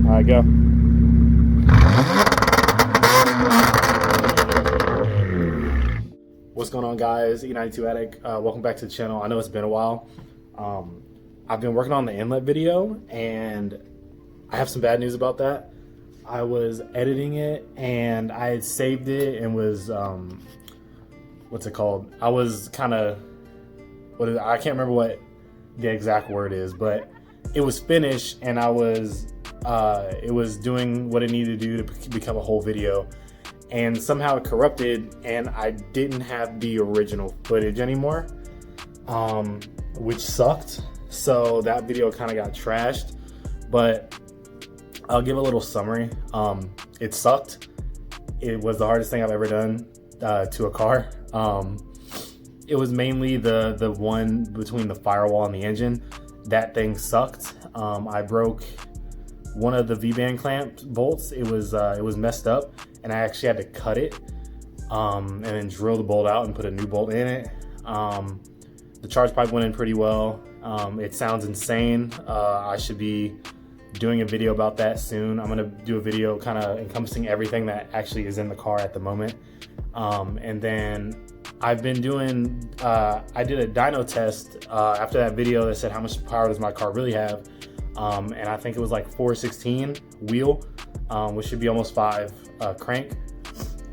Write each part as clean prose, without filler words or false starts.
right, go. What's going on, guys? E92 Addict. Welcome back to the channel. I know it's been a while. I've been working on the Inlet video, and I have some bad news about that. I was editing it, and I had saved it, and was what's it called? I was kind of I can't remember what the exact word is, but it was finished, and I was it was doing what it needed to do to become a whole video. And somehow it corrupted, and I didn't have the original footage anymore, which sucked. So that video kind of got trashed, but I'll give a little summary. It sucked. It was the hardest thing I've ever done to a car. It was mainly the one between the firewall and the engine. That thing sucked. I broke one of the V-band clamp bolts. It was messed up, and I actually had to cut it and then drill the bolt out and put a new bolt in it. The charge pipe went in pretty well. It sounds insane. I should be doing a video about that soon. I'm gonna do a video kind of encompassing everything that actually is in the car at the moment. And then I've been doing, I did a dyno test after that video that said how much power does my car really have. And I think it was like 416 wheel, which should be almost 5 crank.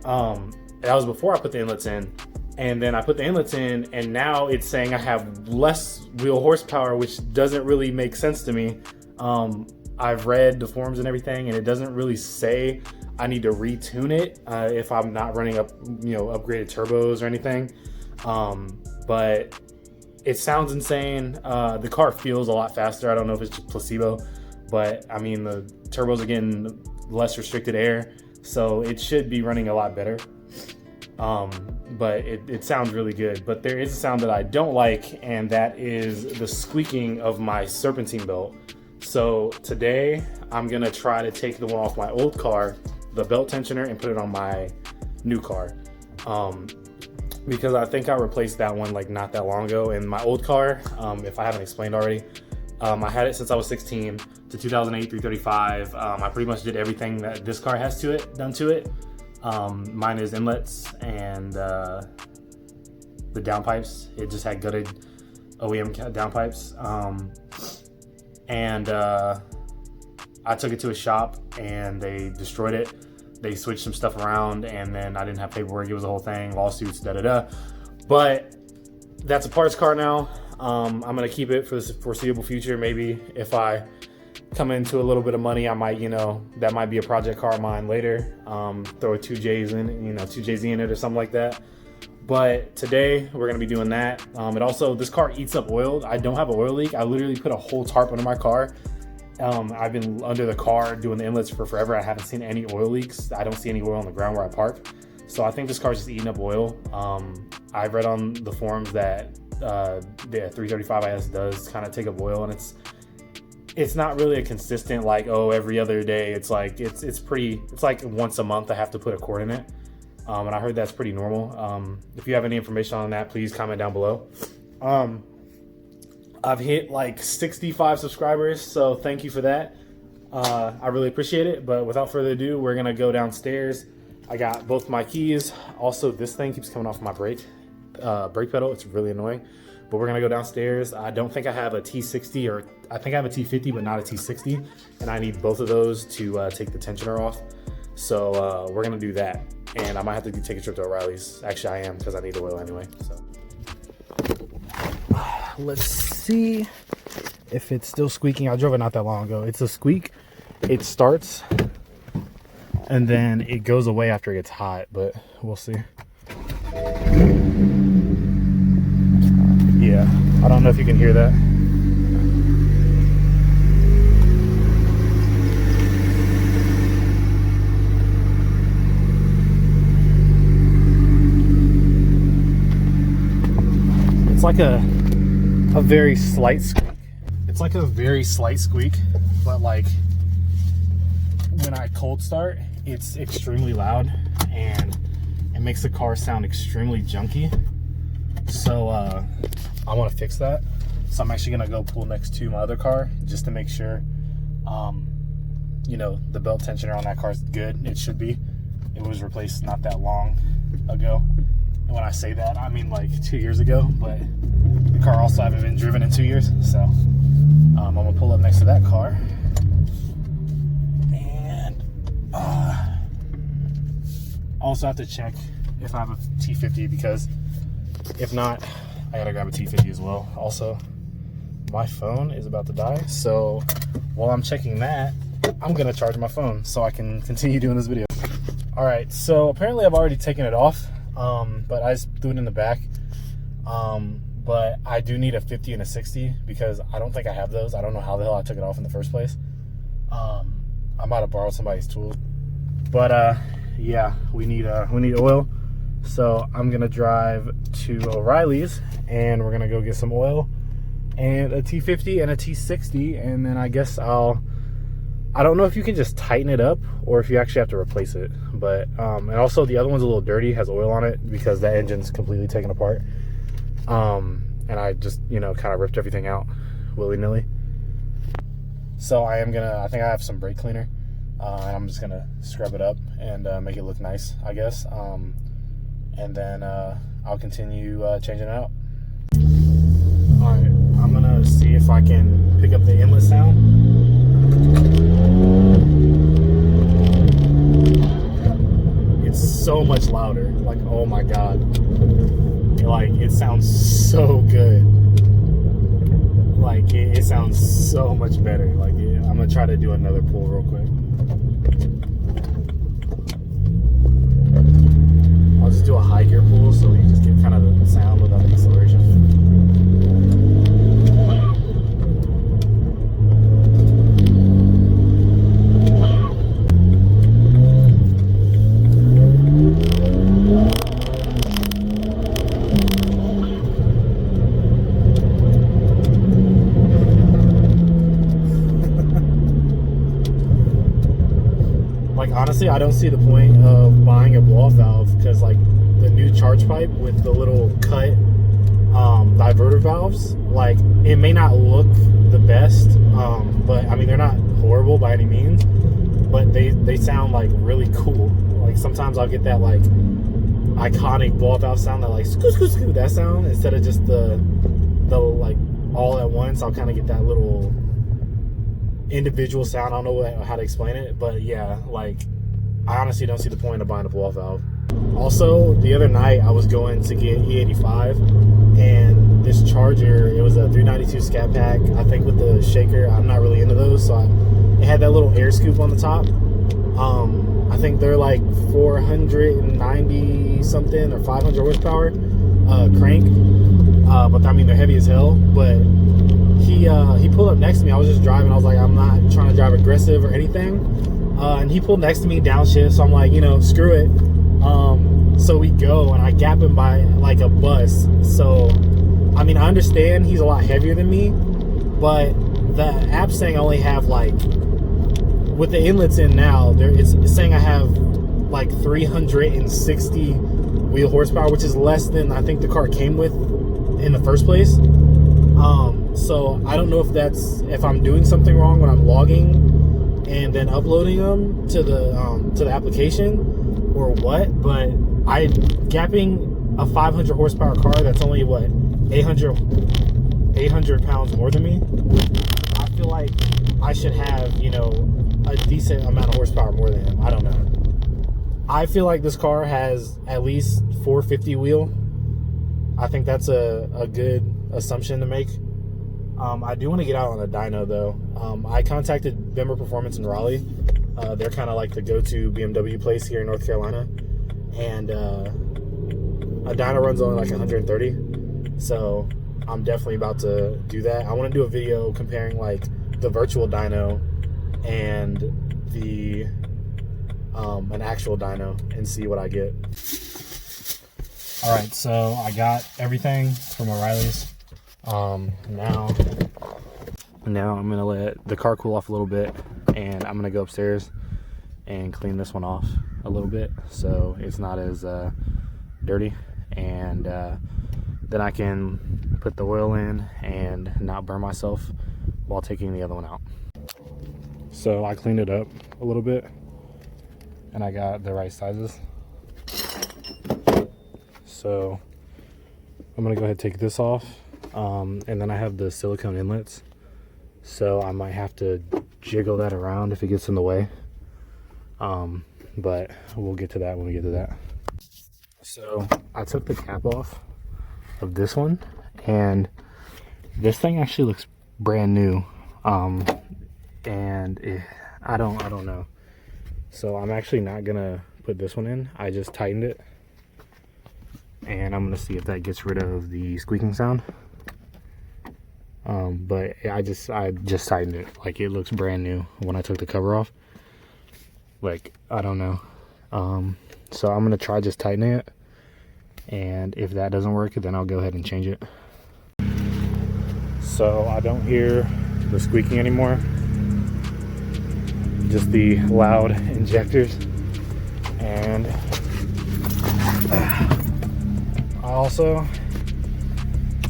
That was before I put the inlets in. And then I put the inlets in, and now it's saying I have less wheel horsepower, which doesn't really make sense to me. I've read the forums and everything, and it doesn't really say I need to retune it if I'm not running up, upgraded turbos or anything. But it sounds insane. The car feels a lot faster. I don't know if it's just placebo, but I mean, the turbos are getting less restricted air, so it should be running a lot better. But it sounds really good. But there is a sound that I don't like, and that is the squeaking of my serpentine belt. So today I'm gonna try to take the one off my old car, the belt tensioner, and put it on my new car. Because I think I replaced that one like not that long ago. In my old car, if I haven't explained already, I had it since I was 16 to 2008 335. I pretty much did everything that this car has done to it. Mine is inlets and the downpipes. It just had gutted OEM downpipes. And I took it to a shop, and they destroyed it. They switched some stuff around, and then I didn't have paperwork. It was a whole thing, lawsuits, da-da-da. But that's a parts car now. I'm gonna keep it for the foreseeable future. Maybe if I come into a little bit of money, I might, that might be a project car of mine later. Throw a 2Js in, 2JZ in it or something like that. But today we're gonna be doing that. It also, this car eats up oil. I don't have an oil leak. I literally put a whole tarp under my car. I've been under the car doing the inlets for forever. I haven't seen any oil leaks. I don't see any oil on the ground where I park. So I think this car's just eating up oil. I've read on the forums that the 335IS does kind of take up oil, and it's not really a consistent, like, oh, every other day. It's like, it's like once a month I have to put a quart in it. And I heard that's pretty normal. If you have any information on that, please comment down below. I've hit like 65 subscribers, so thank you for that. I really appreciate it. But without further ado, we're gonna go downstairs. I got both my keys. Also, this thing keeps coming off my brake pedal. It's really annoying. But we're gonna go downstairs. I don't think I have a T60, or I think I have a T50, but not a T60. And I need both of those to take the tensioner off. So we're gonna do that. And I might have to take a trip to O'Reilly's. Actually, I am, because I need the oil anyway. So let's see if it's still squeaking. I drove it not that long ago. It's a squeak. It starts, and then it goes away after it gets hot, but we'll see. Yeah, I don't know if you can hear that. It's like a very slight squeak. It's like a very slight squeak, but like when I cold start, it's extremely loud, and it makes the car sound extremely junky. So I want to fix that. So I'm actually gonna go pull next to my other car just to make sure you know, the belt tensioner on that car is good. It should be. It was replaced not that long ago. And when I say that, I mean like 2 years ago, but the car also haven't been driven in 2 years. So I'm gonna pull up next to that car. And also have to check if I have a T50, because if not, I gotta grab a T50 as well. Also, my phone is about to die, so while I'm checking that, I'm gonna charge my phone so I can continue doing this video. All right, so apparently I've already taken it off, but I just threw it in the back. But I do need a 50 and a 60 because I don't think I have those. I don't know how the hell I took it off in the first place. I might have borrowed somebody's tools, but yeah, we need oil. So I'm gonna drive to O'Reilly's and we're gonna go get some oil and a T50 and a T60, and then I guess I don't know if you can just tighten it up or if you actually have to replace it. But and also the other one's a little dirty, has oil on it because that engine's completely taken apart. And I just, you know, kind of ripped everything out willy-nilly. So I think I have some brake cleaner, and I'm just gonna scrub it up and make it look nice, I guess. And then I'll continue changing it out. All right, I'm gonna see if I can pick up the inlet sound. It's so much louder, like, oh my god. Like, it sounds so good. Like, it sounds so much better. Like, I'm gonna try to do another pull real quick. I'll just do a high gear pull so you just get kind of the sound without the acceleration. Honestly, I don't see the point of buying a blow-off valve because, like, the new charge pipe with the little cut diverter valves, like, it may not look the best, but I mean, they're not horrible by any means, but they sound like really cool. Like, sometimes I'll get that like iconic blow-off valve sound, that like scoot scoot scoot, that sound, instead of just the like all at once. I'll kind of get that little individual sound. I don't know how to explain it, but yeah, like, I honestly don't see the point of buying a blow-off valve. Also, the other night I was going to get E85, and this charger, it was a 392 scat pack, I think with the shaker. I'm not really into those, so it had that little air scoop on the top. I think they're like 490 something or 500 horsepower crank, but I mean, they're heavy as hell. But he pulled up next to me. I was just driving. I was like, I'm not trying to drive aggressive or anything. And he pulled next to me downshift. So I'm like, you know, screw it. So we go, and I gap him by like a bus. So, I mean, I understand he's a lot heavier than me, but the app's saying I only have like, with the inlets in now, it's saying I have like 360 wheel horsepower, which is less than I think the car came with in the first place. So I don't know if I'm doing something wrong when I'm logging and then uploading them to the application or what, but I gapping a 500 horsepower car that's only what 800 pounds more than me. I feel like I should have, you know, a decent amount of horsepower more than him. I don't know. I feel like this car has at least 450 wheel. I think that's a good assumption to make. I do want to get out on a dyno though. I contacted Bimmer Performance in Raleigh. They're kind of like the go-to BMW place here in North Carolina, and a dyno runs only like 130, so I'm definitely about to do that. I want to do a video comparing like the virtual dyno and the an actual dyno and see what I get. All right, so I got everything from O'Reilly's. Now I'm gonna let the car cool off a little bit, and I'm gonna go upstairs and clean this one off a little bit so it's not as dirty, and then I can put the oil in and not burn myself while taking the other one out. So I cleaned it up a little bit and I got the right sizes. So I'm gonna go ahead and take this off. And then I have the silicone inlets. So I might have to jiggle that around if it gets in the way. But we'll get to that when we get to that. So I took the cap off of this one, and this thing actually looks brand new. I don't know. So I'm actually not gonna put this one in. I just tightened it, and I'm gonna see if that gets rid of the squeaking sound. But I just tightened it. Like, it looks brand new when I took the cover off. Like, I don't know. So I'm gonna try just tightening it, and if that doesn't work, then I'll go ahead and change it. So I don't hear the squeaking anymore, just the loud injectors. And I also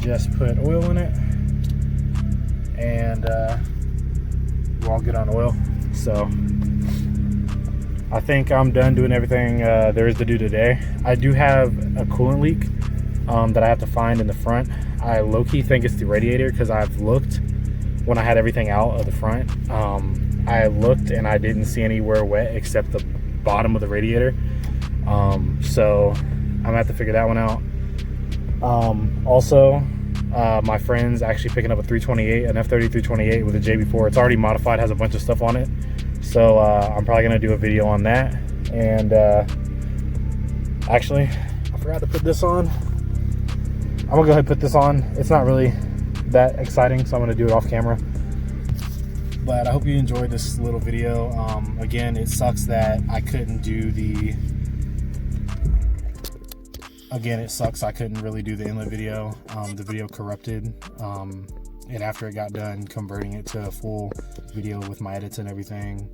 just put oil in it, and we're all good on oil. So I think I'm done doing everything there is to do today. I do have a coolant leak that I have to find in the front. I low-key think it's the radiator, because I've looked when I had everything out of the front. I looked and I didn't see anywhere wet except the bottom of the radiator. So I'm gonna have to figure that one out. Also, my friend's actually picking up a 328, an F30 328 with a JB4. It's already modified, has a bunch of stuff on it. So I'm probably gonna do a video on that. And actually, I forgot to put this on. I'm gonna go ahead and put this on. It's not really that exciting, so I'm gonna do it off camera. But I hope you enjoyed this little video. Again, it sucks that I couldn't do the... Again, it sucks I couldn't really do the inlet video. The video corrupted. And after it got done converting it to a full video with my edits and everything,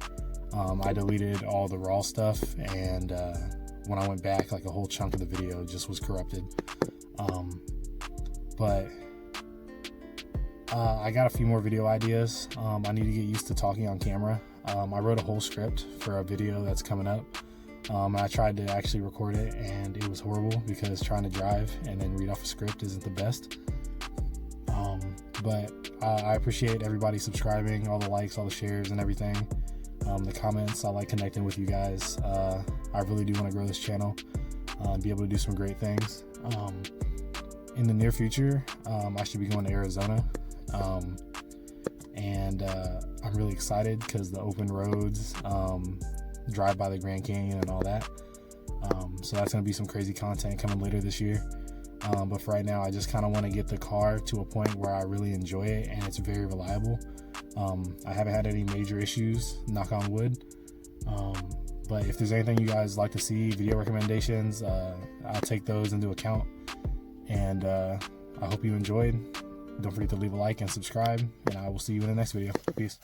I deleted all the raw stuff, and when I went back, like, a whole chunk of the video just was corrupted. But I got a few more video ideas. I need to get used to talking on camera. I wrote a whole script for a video that's coming up. I tried to actually record it, and it was horrible because trying to drive and then read off a script isn't the best. But I appreciate everybody subscribing, all the likes, all the shares and everything, the comments. I like connecting with you guys. I really do want to grow this channel and be able to do some great things. In the near future, I should be going to Arizona, and I'm really excited because the open roads, drive by the Grand Canyon and all that. So that's going to be some crazy content coming later this year. But for right now, I just kind of want to get the car to a point where I really enjoy it and it's very reliable. I haven't had any major issues, knock on wood. But if there's anything you guys like to see, video recommendations, I'll take those into account. And I hope you enjoyed. Don't forget to leave a like and subscribe, and I will see you in the next video. Peace.